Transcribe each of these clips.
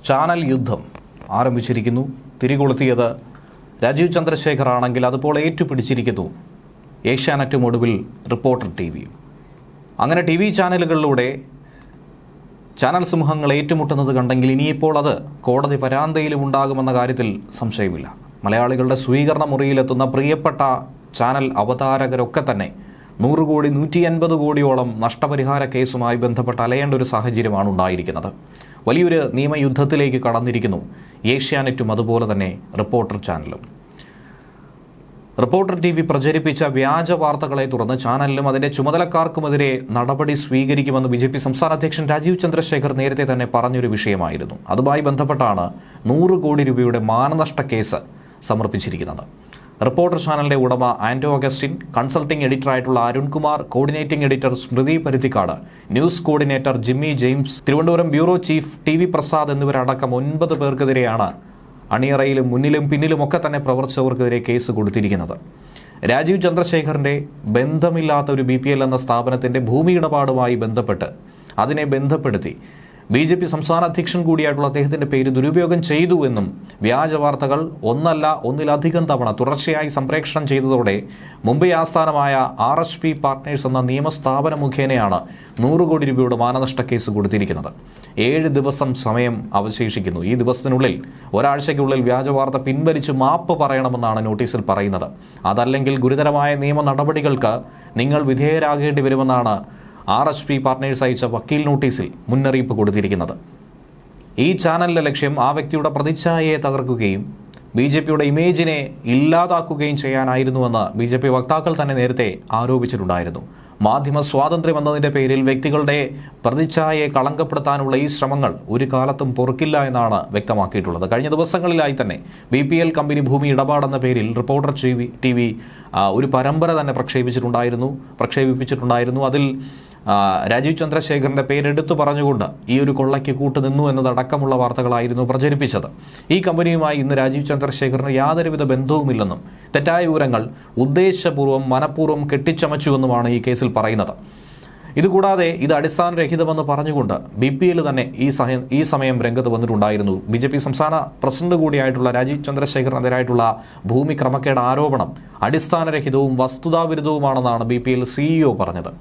Channel യുദ്ധം ആരംഭിച്ചിരിക്കുന്നു. തിരികൊളുത്തിയത് രാജീവ് ചന്ദ്രശേഖർ ആണെങ്കിൽ അതിപ്പോൾ ഏറ്റുപിടിച്ചിരിക്കുന്നു ഏഷ്യാനെറ്റും ഒടുവിൽ റിപ്പോർട്ടർ ടിവിയും. അങ്ങനെ ടി വി ചാനലുകളിലൂടെ ചാനൽ സിംഹങ്ങൾ ഏറ്റുമുട്ടുന്നത് കണ്ടെങ്കിൽ ഇനിയിപ്പോൾ അത് കോടതി വരാന്തയിലും ഉണ്ടാകുമെന്ന കാര്യത്തിൽ സംശയമില്ല. മലയാളികളുടെ സ്വീകരണ മുറിയിലെത്തുന്ന പ്രിയപ്പെട്ട ചാനൽ അവതാരകരൊക്കെ തന്നെ 100 കോടി 150 കോടിയോളം നഷ്ടപരിഹാര കേസുമായി ബന്ധപ്പെട്ട് അലയേണ്ട ഒരു സാഹചര്യമാണ് ഉണ്ടായിരിക്കുന്നത്. വലിയൊരു നിയമയുദ്ധത്തിലേക്ക് കടന്നിരിക്കുന്നു ഏഷ്യാനെറ്റും അതുപോലെ തന്നെ റിപ്പോർട്ടർ ചാനലും. റിപ്പോർട്ടർ ടി വി പ്രചരിപ്പിച്ച വ്യാജ വാർത്തകളെ തുടർന്ന് ചാനലിലും അതിന്റെ ചുമതലക്കാർക്കുമെതിരെ നടപടി സ്വീകരിക്കുമെന്ന് ബി.ജെ.പി. സംസ്ഥാന അധ്യക്ഷൻ രാജീവ് ചന്ദ്രശേഖർ നേരത്തെ തന്നെ പറഞ്ഞൊരു വിഷയമായിരുന്നു. അതുമായി ബന്ധപ്പെട്ടാണ് 100 കോടി രൂപയുടെ മാനനഷ്ട കേസ് സമർപ്പിച്ചിരിക്കുന്നത്. റിപ്പോർട്ടർ ചാനലിന്റെ ഉടമ ആന്റോ അഗസ്റ്റിൻ, കൺസൾട്ടിംഗ് എഡിറ്ററായിട്ടുള്ള Arunkumar, coordinating editor Smruthi Paruthikad, news coordinator Jimmy James, Thiruvananthapuram bureau chief TV. Prasad എന്നിവരടക്കം 9 പേർക്കെതിരെയാണ് അണിയറയിലും മുന്നിലും പിന്നിലുമൊക്കെ തന്നെ പ്രവർത്തിച്ചവർക്കെതിരെ കേസ് കൊടുത്തിരിക്കുന്നത്. രാജീവ് ചന്ദ്രശേഖറിന്റെ ബന്ധമില്ലാത്ത ഒരു BPL എന്ന സ്ഥാപനത്തിന്റെ ഭൂമി ഇടപാടുമായി ബന്ധപ്പെട്ട് അതിനെ ബന്ധപ്പെടുത്തി ബി.ജെ.പി. സംസ്ഥാന അധ്യക്ഷൻ കൂടിയായിട്ടുള്ള അദ്ദേഹത്തിന്റെ പേര് ദുരുപയോഗം ചെയ്തു എന്നും വ്യാജ വാർത്തകൾ ഒന്നിലധികം തവണ തുടർച്ചയായി സംപ്രേഷണം ചെയ്തതോടെ മുംബൈ ആസ്ഥാനമായ RSP പാർട്ട്നേഴ്സ് എന്ന നിയമസ്ഥാപനം മുഖേനയാണ് 100 കോടി രൂപയുടെ മാനനഷ്ട കേസ് കൊടുത്തിരിക്കുന്നത്. 7 ദിവസം സമയം അവശേഷിക്കുന്നു. ഈ ദിവസത്തിനുള്ളിൽ ഒരാഴ്ചയ്ക്കുള്ളിൽ വ്യാജ വാർത്ത പിൻവലിച്ച് മാപ്പ് പറയണമെന്നാണ് നോട്ടീസിൽ പറയുന്നത്. അതല്ലെങ്കിൽ ഗുരുതരമായ നിയമ നടപടികൾക്ക് നിങ്ങൾ വിധേയരാകേണ്ടി വരുമെന്നാണ് RSP പാർട്ട്നേഴ്സ് അയച്ച വക്കീൽ നോട്ടീസിൽ മുന്നറിയിപ്പ് കൊടുത്തിരിക്കുന്നത്. ഈ ചാനലിന്റെ ലക്ഷ്യം ആ വ്യക്തിയുടെ പ്രതിച്ഛായയെ തകർക്കുകയും ബി.ജെ.പിയുടെ ഇമേജിനെ ഇല്ലാതാക്കുകയും ചെയ്യാനായിരുന്നുവെന്ന് ബി.ജെ.പി. വക്താക്കൾ തന്നെ നേരത്തെ ആരോപിച്ചിട്ടുണ്ടായിരുന്നു. മാധ്യമ സ്വാതന്ത്ര്യം എന്നതിന്റെ പേരിൽ വ്യക്തികളുടെ പ്രതിച്ഛായയെ കളങ്കപ്പെടുത്താനുള്ള ഈ ശ്രമങ്ങൾ ഒരു കാലത്തും പൊറുക്കില്ല എന്നാണ് വ്യക്തമാക്കിയിട്ടുള്ളത്. കഴിഞ്ഞ ദിവസങ്ങളിലായി തന്നെ BPL കമ്പനി ഭൂമി ഇടപാടെന്ന പേരിൽ റിപ്പോർട്ടർ ടി.വി. ഒരു പരമ്പര തന്നെ പ്രക്ഷേപിപ്പിച്ചിട്ടുണ്ടായിരുന്നു. അതിൽ രാജീവ് ചന്ദ്രശേഖറിന്റെ പേരെടുത്തു പറഞ്ഞുകൊണ്ട് ഈ ഒരു കൊള്ളയ്ക്ക് കൂട്ടുനിന്നു എന്നതടക്കമുള്ള വാർത്തകളായിരുന്നു പ്രചരിപ്പിച്ചത്. ഈ കമ്പനിയുമായി ഇന്ന് രാജീവ് ചന്ദ്രശേഖറിന് യാതൊരുവിധ ബന്ധവുമില്ലെന്നും തെറ്റായ വിവരങ്ങൾ ഉദ്ദേശപൂർവ്വം മനഃപൂർവ്വം കെട്ടിച്ചമച്ചുവെന്നുമാണ് ഈ കേസിൽ പറയുന്നത്. ഇതുകൂടാതെ ഇത് അടിസ്ഥാനരഹിതമെന്ന് പറഞ്ഞുകൊണ്ട് BPL തന്നെ ഈ സമയം രംഗത്ത് വന്നിട്ടുണ്ടായിരുന്നു. ബി.ജെ.പി. സംസ്ഥാന പ്രസിഡന്റ് കൂടിയായിട്ടുള്ള രാജീവ് ചന്ദ്രശേഖറിനെതിരായിട്ടുള്ള ഭൂമി ക്രമക്കേട് ആരോപണം അടിസ്ഥാനരഹിതവും വസ്തുതാവിരുദ്ധവുമാണെന്നാണ് BPL CEO പറഞ്ഞത്.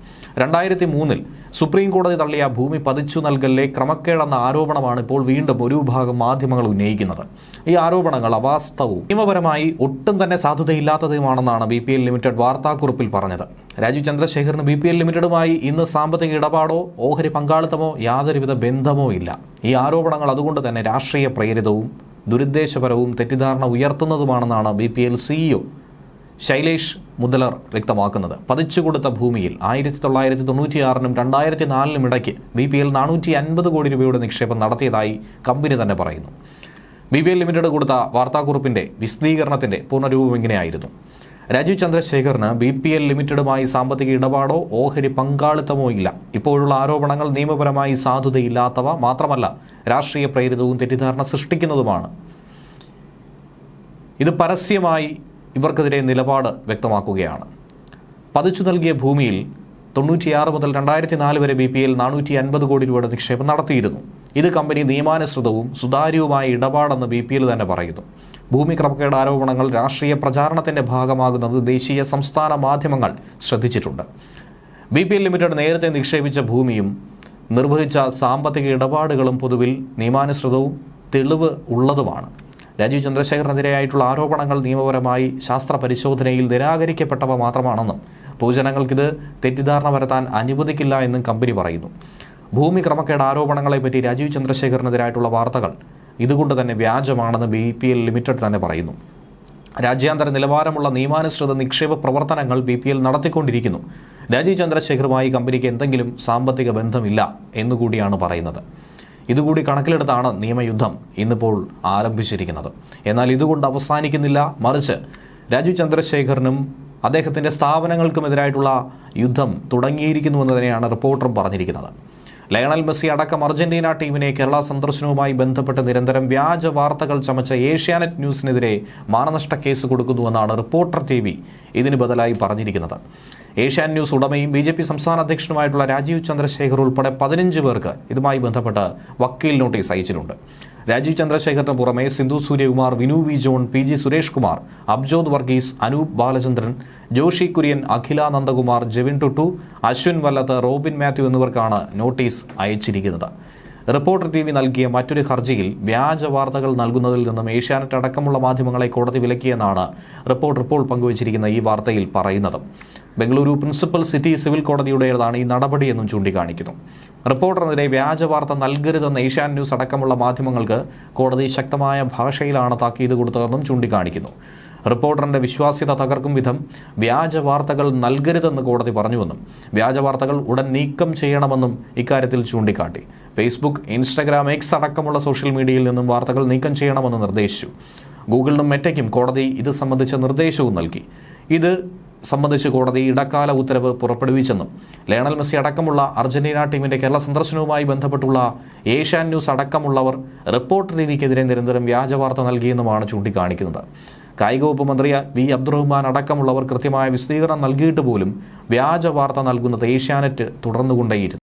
2003 സുപ്രീം കോടതി തള്ളിയ ഭൂമി പതിച്ചു നൽകലിലെ ക്രമക്കേടെന്ന ആരോപണമാണ് ഇപ്പോൾ വീണ്ടും ഒരു വിഭാഗം മാധ്യമങ്ങൾ ഉന്നയിക്കുന്നത്. ഈ ആരോപണങ്ങൾ അവാസ്തവവും നിയമപരമായി ഒട്ടും തന്നെ സാധുതയില്ലാത്തതുമാണെന്നാണ് BPL ലിമിറ്റഡ് വാർത്താക്കുറിപ്പിൽ പറഞ്ഞത്. രാജീവ് ചന്ദ്രശേഖറിന് BPL ലിമിറ്റഡുമായി ഇന്ന് സാമ്പത്തിക ഇടപാടോ ഓഹരി പങ്കാളിത്തമോ യാതൊരുവിധ ബന്ധമോ ഇല്ല. ഈ ആരോപണങ്ങൾ അതുകൊണ്ട് തന്നെ രാഷ്ട്രീയ പ്രേരിതവും ദുരുദ്ദേശപരവും തെറ്റിദ്ധാരണ ഉയർത്തുന്നതുമാണെന്നാണ് BPL CEO ശൈലേഷ് മുതലർ വ്യക്തമാക്കുന്നത്. പതിച്ചുകൊടുത്ത ഭൂമിയിൽ 1996നും 2004നും ഇടയ്ക്ക് BPL 450 കോടി രൂപയുടെ നിക്ഷേപം നടത്തിയതായി കമ്പനി തന്നെ പറയുന്നു. BPL ലിമിറ്റഡ് കൊടുത്ത വാർത്താക്കുറിപ്പിന്റെ വിശദീകരണത്തിന്റെ പൂർണ്ണരൂപം ഇങ്ങനെയായിരുന്നു: രാജീവ് ചന്ദ്രശേഖറിന് BPL ലിമിറ്റഡുമായി സാമ്പത്തിക ഇടപാടോ ഓഹരി പങ്കാളിത്തമോ ഇല്ല. ഇപ്പോഴുള്ള ആരോപണങ്ങൾ നിയമപരമായി സാധുതയില്ലാത്തവ മാത്രമല്ല, രാഷ്ട്രീയ പ്രേരിതവും തെറ്റിദ്ധാരണ സൃഷ്ടിക്കുന്നതുമാണ്. ഇത് പരസ്യമായി ഇവർക്കെതിരെ നിലപാട് വ്യക്തമാക്കുകയാണ്. പതിച്ചു നൽകിയ ഭൂമിയിൽ 96 മുതൽ 2004 വരെ BPL 450 കോടി രൂപയുടെ നിക്ഷേപം നടത്തിയിരുന്നു. ഇത് കമ്പനി നിയമാനുസൃതവും സുതാര്യവുമായ ഇടപാടെന്ന് BPL തന്നെ പറയുന്നു. ഭൂമി ക്രമക്കേട് ആരോപണങ്ങൾ രാഷ്ട്രീയ പ്രചാരണത്തിന്റെ ഭാഗമാകുന്നത് ദേശീയ സംസ്ഥാന മാധ്യമങ്ങൾ ശ്രദ്ധിച്ചിട്ടുണ്ട്. BPL ലിമിറ്റഡ് നേരത്തെ നിക്ഷേപിച്ച ഭൂമിയും നിർവഹിച്ച സാമ്പത്തിക ഇടപാടുകളും പൊതുവിൽ നിയമാനുസൃതവും തെളിവ് ഉള്ളതുമാണ്. രാജീവ് ചന്ദ്രശേഖറിനെതിരെയായിട്ടുള്ള ആരോപണങ്ങൾ നിയമപരമായി ശാസ്ത്ര പരിശോധനയിൽ നിരാകരിക്കപ്പെട്ടവ മാത്രമാണെന്നും പൊതുജനങ്ങൾക്കിത് തെറ്റിദ്ധാരണ വരുത്താൻ അനുവദിക്കില്ല എന്നും കമ്പനി പറയുന്നു. ഭൂമി ക്രമക്കേട് ആരോപണങ്ങളെപ്പറ്റി രാജീവ് ചന്ദ്രശേഖറിനെതിരായിട്ടുള്ള വാർത്തകൾ ഇതുകൊണ്ട് തന്നെ വ്യാജമാണെന്ന് BPL ലിമിറ്റഡ് തന്നെ പറയുന്നു. രാജ്യാന്തര നിലവാരമുള്ള നിയമാനുസൃത നിക്ഷേപ പ്രവർത്തനങ്ങൾ BPL നടത്തിക്കൊണ്ടിരിക്കുന്നു. രാജീവ് ചന്ദ്രശേഖറുമായി കമ്പനിക്ക് എന്തെങ്കിലും സാമ്പത്തിക ബന്ധമില്ല എന്നുകൂടിയാണ് പറയുന്നത്. ഇതുകൂടി കണക്കിലെടുത്താണ് നിയമയുദ്ധം ഇന്നിപ്പോൾ ആരംഭിച്ചിരിക്കുന്നത്. എന്നാൽ ഇതുകൊണ്ട് അവസാനിക്കുന്നില്ല, മറിച്ച് രാജീവ് ചന്ദ്രശേഖറിനും അദ്ദേഹത്തിൻ്റെ സ്ഥാപനങ്ങൾക്കുമെതിരായിട്ടുള്ള യുദ്ധം തുടങ്ങിയിരിക്കുന്നുവെന്ന് തന്നെയാണ് റിപ്പോർട്ടറും പറഞ്ഞിരിക്കുന്നത്. ലയണൽ മെസ്സി അടക്കം അർജന്റീന ടീമിനെ കേരള സന്ദർശനവുമായി ബന്ധപ്പെട്ട് നിരന്തരം വ്യാജ വാർത്തകൾ ചമച്ച ഏഷ്യാനെറ്റ് ന്യൂസിനെതിരെ മാനനഷ്ട കേസ് കൊടുക്കുന്നുവെന്നാണ് റിപ്പോർട്ടർ TV ഇതിന് ബദലായി പറഞ്ഞിരിക്കുന്നത്. ഏഷ്യാനെറ്റ് ന്യൂസ് ഉടമയും BJP സംസ്ഥാന അധ്യക്ഷനുമായിട്ടുള്ള രാജീവ് ചന്ദ്രശേഖർ ഉൾപ്പെടെ 15 പേർക്ക് ഇതുമായി ബന്ധപ്പെട്ട് വക്കീൽ നോട്ടീസ് അയച്ചിട്ടുണ്ട്. രാജീവ് ചന്ദ്രശേഖറിന് പുറമെ സിന്ധു സൂര്യകുമാർ, വിനു വി ജോൺ, PG സുരേഷ് കുമാർ, അബ്ജോദ് വർഗീസ്, അനൂപ് ബാലചന്ദ്രൻ, ജോഷി കുര്യൻ, അഖില നന്ദകുമാർ, ജെവിൻ ടുട്ടു, അശ്വിൻ വല്ലത്ത്, റോബിൻ മാത്യു എന്നിവർക്കാണ് നോട്ടീസ് അയച്ചിരിക്കുന്നത്. റിപ്പോർട്ടർ TV നൽകിയ മറ്റൊരു ഹർജിയിൽ വ്യാജ വാർത്തകൾ നൽകുന്നതിൽ നിന്നും ഏഷ്യാനെറ്റ് അടക്കമുള്ള മാധ്യമങ്ങളെ കോടതി വിലക്കിയെന്നാണ് റിപ്പോർട്ടർ ഇപ്പോൾ പങ്കുവച്ചിരിക്കുന്ന ഈ വാർത്തയിൽ പറയുന്നത്. ബംഗളൂരു പ്രിൻസിപ്പൽ സിറ്റി സിവിൽ കോടതിയുടേതാണ് ഈ നടപടിയെന്നും ചൂണ്ടിക്കാണിക്കുന്നു. റിപ്പോർട്ടറിനെതിരെ വ്യാജ വാർത്ത നൽകരുതെന്ന് ഏഷ്യാനെറ്റ് ന്യൂസ് അടക്കമുള്ള മാധ്യമങ്ങൾക്ക് കോടതി ശക്തമായ ഭാഷയിലാണ് താക്കീത് കൊടുത്തതെന്നും ചൂണ്ടിക്കാണിക്കുന്നു. റിപ്പോർട്ടറിന്റെ വിശ്വാസ്യത തകർക്കും വിധം വ്യാജ വാർത്തകൾ നൽകരുതെന്ന് കോടതി പറഞ്ഞുവെന്നും വ്യാജ വാർത്തകൾ ഉടൻ നീക്കം ചെയ്യണമെന്നും ഇക്കാര്യത്തിൽ ചൂണ്ടിക്കാട്ടി. ഫേസ്ബുക്ക്, ഇൻസ്റ്റഗ്രാം, X അടക്കമുള്ള സോഷ്യൽ മീഡിയയിൽ നിന്നും വാർത്തകൾ നീക്കം ചെയ്യണമെന്ന് നിർദ്ദേശിച്ചു. ഗൂഗിളിനും മെറ്റയ്ക്കും കോടതി ഇത് സംബന്ധിച്ച നിർദ്ദേശവും നൽകി. ഇത് സംബന്ധിച്ച് കോടതി ഇടക്കാല ഉത്തരവ് പുറപ്പെടുവിച്ചെന്നും ലയണൽ മെസ്സി അടക്കമുള്ള അർജന്റീന ടീമിന്റെ കേരള സന്ദർശനവുമായി ബന്ധപ്പെട്ടുള്ള ഏഷ്യാനെറ്റ് ന്യൂസ് അടക്കമുള്ളവർ റിപ്പോർട്ടർ TVക്കെതിരെ നിരന്തരം വ്യാജ വാർത്ത നൽകിയെന്നുമാണ് ചൂണ്ടിക്കാണിക്കുന്നത്. കായിക വകുപ്പ് മന്ത്രി V അബ്ദുറഹ്മാൻ അടക്കമുള്ളവർ കൃത്യമായ വിശദീകരണം നൽകിയിട്ട് പോലും വ്യാജ വാർത്ത നൽകുന്നത് ഏഷ്യാനെറ്റ് തുടർന്നുകൊണ്ടേയിരുന്നു.